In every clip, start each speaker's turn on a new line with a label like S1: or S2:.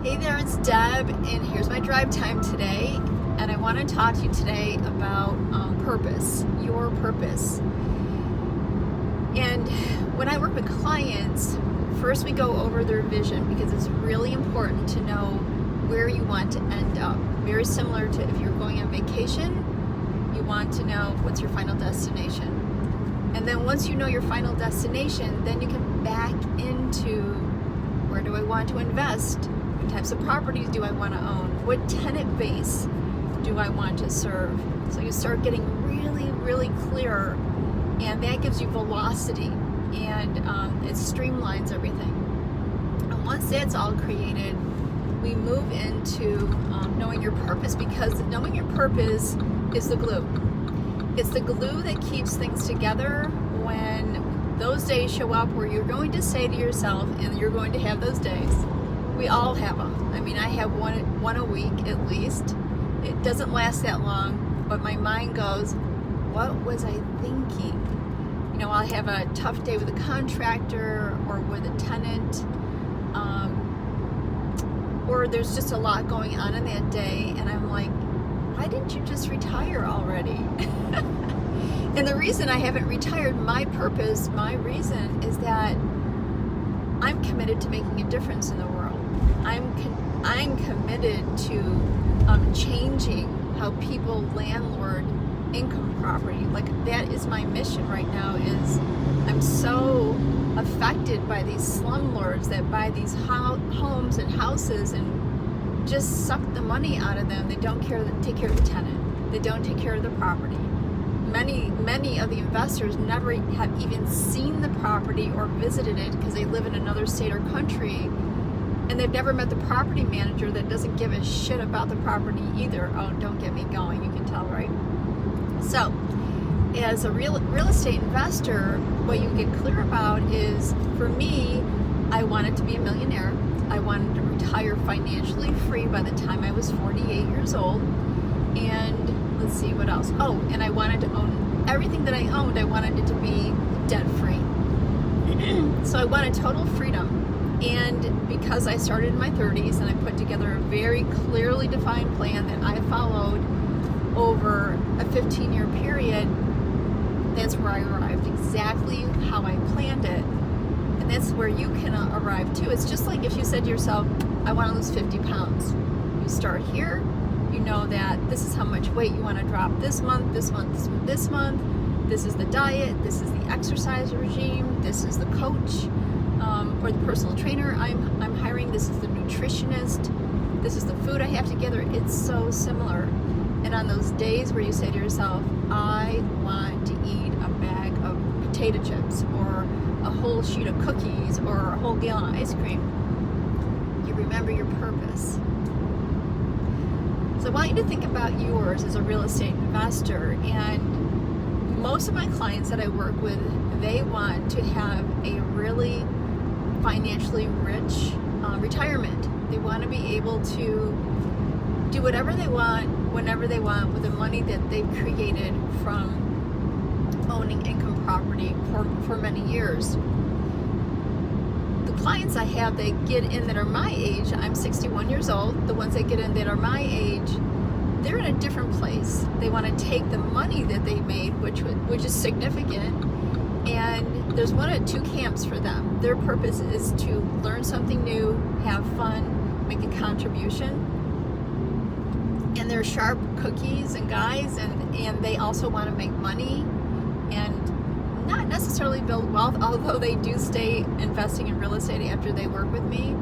S1: Hey there, it's Deb, and here's my drive time today. And I want to talk to you today about purpose, your purpose. And when I work with clients, first we go over their vision because it's really important to know where you want to end up. Very similar to if you're going on vacation, you want to know what's your final destination. And then once you know your final destination, then you can back into where do I want to invest? What types of properties do I want to own? What tenant base do I want to serve? So you start getting really clear, and that gives you velocity, and it streamlines everything. And once that's all created, we move into knowing your purpose, because knowing your purpose is the glue. It's the glue that keeps things together when those days show up where you're going to say to yourself, and you're going to have those days. We all have them. I mean, I have one a week at least. It doesn't last that long, but my mind goes, what was I thinking? You know, I'll have a tough day with a contractor or with a tenant, or there's just a lot going on in that day, and I'm like, why didn't you just retire already? And the reason I haven't retired, my purpose, my reason is that I'm committed to making a difference in the world. I'm committed to changing how people landlord income property. Like, that is my mission right now. Is I'm so affected by these slumlords that buy these homes and houses and just suck the money out of them. They don't take care of the tenant. They don't take care of the property. Many of the investors never have even seen the property or visited it because they live in another state or country, and they've never met the property manager that doesn't give a shit about the property either. Oh, don't get me going. You can tell, right? So, as a real estate investor, what you get clear about is, for me, I wanted to be a millionaire. I wanted to retire financially free by the time I was 48 years old. And let's see what else. Oh, and I wanted to own everything that I owned. I wanted it to be debt free. So I wanted total freedom. And because I started in my 30s and I put together a very clearly defined plan that I followed over a 15-year period, that's where I arrived, exactly how I planned it. And that's where you can arrive too. It's just like if you said to yourself, I want to lose 50 pounds. You start here. You know that this is how much weight you want to drop this month, this month. This is the diet, this is the exercise regime, this is the coach or the personal trainer I'm hiring, this is the nutritionist, this is the food I have together. It's so similar. And on those days where you say to yourself, I want to eat a bag of potato chips or a whole sheet of cookies or a whole gallon of ice cream, you remember your purpose. So I want you to think about yours as a real estate investor. And most of my clients that I work with, they want to have a really financially rich retirement. They want to be able to do whatever they want, whenever they want, with the money that they've created from owning income property for many years. The clients I have, they get in that are my age. I'm 61 years old. The ones that get in that are my age, they're in a different place. They want to take the money that they made, which is significant, and there's one of two camps for them. Their purpose is to learn something new, have fun, make a contribution, and they're sharp cookies and guys, and they also want to make money and not necessarily build wealth, although they do stay investing in real estate after they work with me.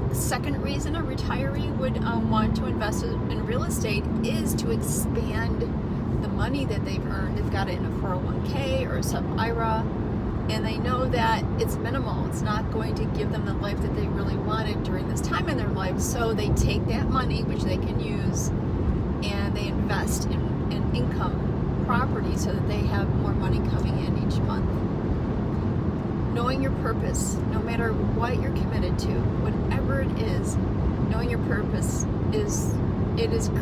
S1: The second reason a retiree would want to invest in real estate is to expand the money that they've earned. They've got it in a 401k or a sub-IRA, and they know that it's minimal. It's not going to give them the life that they really wanted during this time in their life. So they take that money, which they can use, and they invest in income property so that they have more money coming in each month. Knowing your purpose, no matter what you're committed to, whatever it is, knowing your purpose is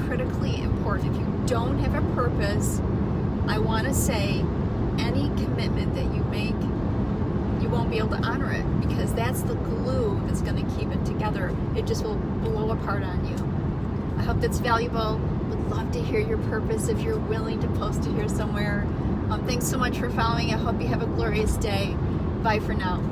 S1: critically important. If you don't have a purpose, I want to say any commitment that you make, you won't be able to honor it, because that's the glue that's going to keep it together. together, it just will blow apart on you. I hope that's valuable. Would love to hear your purpose if you're willing to post it here somewhere. Thanks so much for following. I hope you have a glorious day. Bye for now.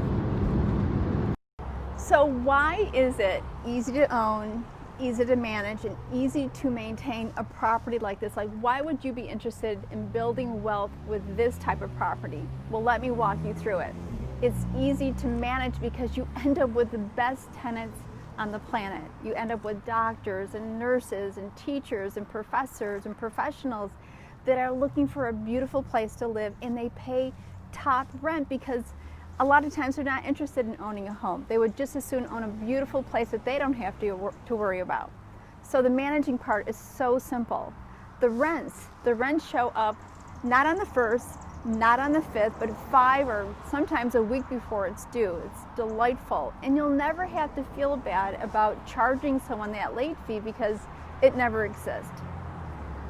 S1: So why is it easy to own, easy to manage, and easy to maintain a property like this? Like, why would you be interested in building wealth with this type of property? Well, let me walk you through it. It's easy to manage because you end up with the best tenants on the planet. You end up with doctors and nurses and teachers and professors and professionals that are looking for a beautiful place to live, and they pay top rent because a lot of times they're not interested in owning a home. They would just as soon own a beautiful place that they don't have to worry about. So the managing part is so simple. The rents show up not on the 1st, not on the 5th, but 5 or sometimes a week before it's due. It's delightful. And you'll never have to feel bad about charging someone that late fee because it never exists.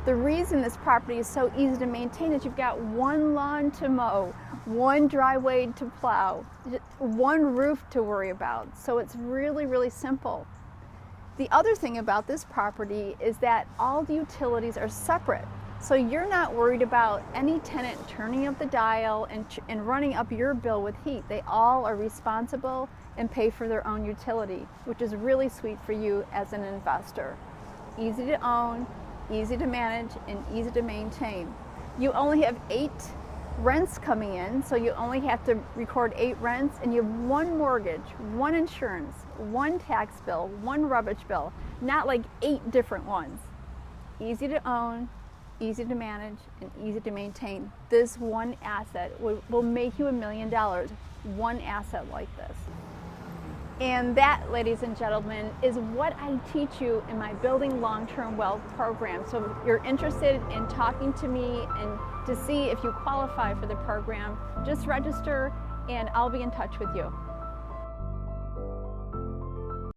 S1: The reason this property is so easy to maintain is you've got one lawn to mow, one driveway to plow, one roof to worry about. So it's really, really simple. The other thing about this property is that all the utilities are separate. So you're not worried about any tenant turning up the dial and running up your bill with heat. They all are responsible and pay for their own utility, which is really sweet for you as an investor. Easy to own, easy to manage, and easy to maintain. You only have 8 rents coming in, so you only have to record 8 rents, and you have 1 mortgage, 1 insurance, 1 tax bill, 1 rubbish bill, not like 8 different ones. Easy to own, easy to manage, and easy to maintain. This one asset will make you $1 million, one asset like this. And that, ladies and gentlemen, is what I teach you in my Building Long-Term Wealth program. So if you're interested in talking to me and to see if you qualify for the program, just register and I'll be in touch with you.